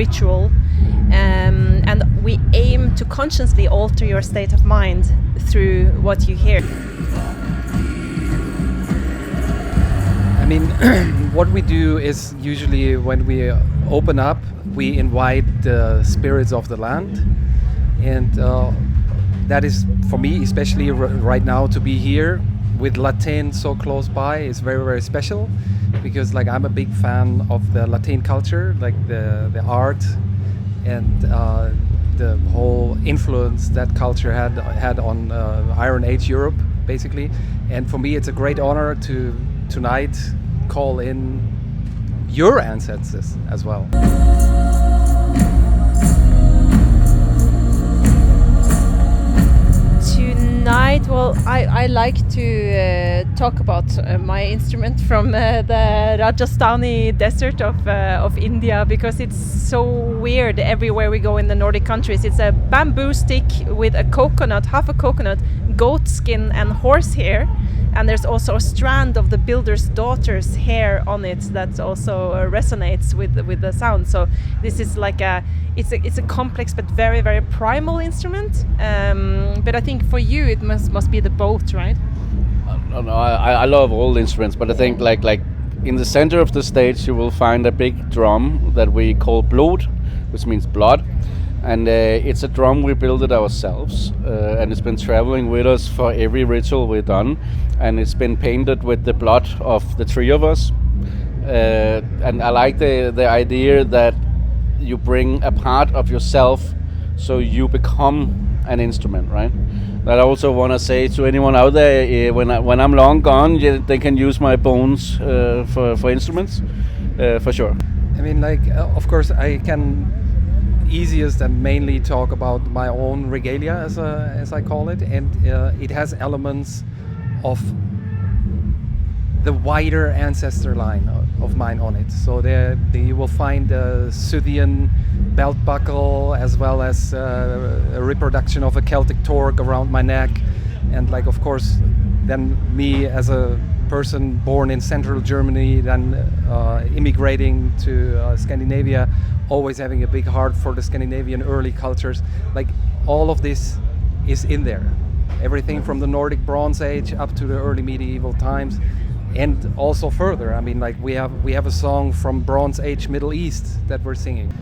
ritual, and we aim to consciously alter your state of mind through what you hear. I mean, what we do is usually when we open up, we invite the spirits of the land, and that is, for me, especially right now, to be here with Latin so close by is very, very special, because like I'm a big fan of the Latin culture, like the art and the whole influence that culture had on Iron Age Europe, basically. And for me, it's a great honor to tonight call in your ancestors as well. Tonight, well, I like to talk about my instrument from the Rajasthani desert of India, because it's so weird everywhere we go in the Nordic countries. It's a bamboo stick with a coconut, half a coconut, goat skin and horsehair. And there's also a strand of the builder's daughter's hair on it that also resonates with the sound. So this is like it's a complex but very, very primal instrument. But I think for you it must be the boat, right? I love all the instruments, but I think like in the center of the stage you will find a big drum that we call blod, which means blood. And it's a drum we built it ourselves, and it's been traveling with us for every ritual we've done, and it's been painted with the blood of the three of us. And I like the idea that you bring a part of yourself so you become an instrument, right? That I also want to say to anyone out there, when I'm long gone, they can use my bones for instruments, for sure. I mean, like, of course, I can easiest and mainly talk about my own regalia, as I call it, and it has elements of the wider ancestor line of mine on it. So there you will find a Scythian belt buckle, as well as a reproduction of a Celtic torque around my neck, and like, of course, then me as a person born in central Germany, then immigrating to Scandinavia, always having a big heart for the Scandinavian early cultures. Like, all of this is in there. Everything from the Nordic Bronze Age up to the early medieval times, and also further. I mean, like, we have a song from Bronze Age Middle East that we're singing.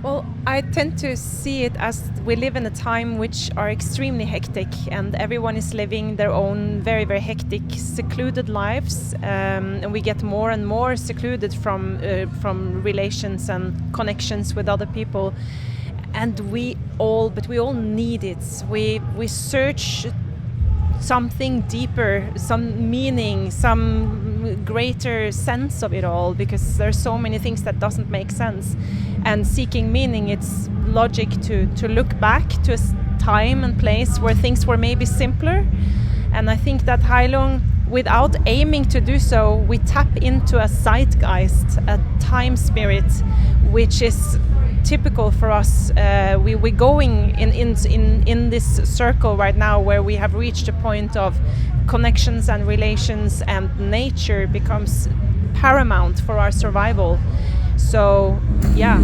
Well, I tend to see it as we live in a time which are extremely hectic, and everyone is living their own very, very hectic, secluded lives, and we get more and more secluded from relations and connections with other people. And we all need it. We search something deeper, some meaning, some greater sense of it all, because there's so many things that doesn't make sense. And seeking meaning, it's logic to look back to a time and place where things were maybe simpler. And I think that Heilung, without aiming to do so, we tap into a Zeitgeist, a time spirit, which is typical for us. We're going in this circle right now where we have reached a point of connections and relations, and nature becomes paramount for our survival. So, yeah.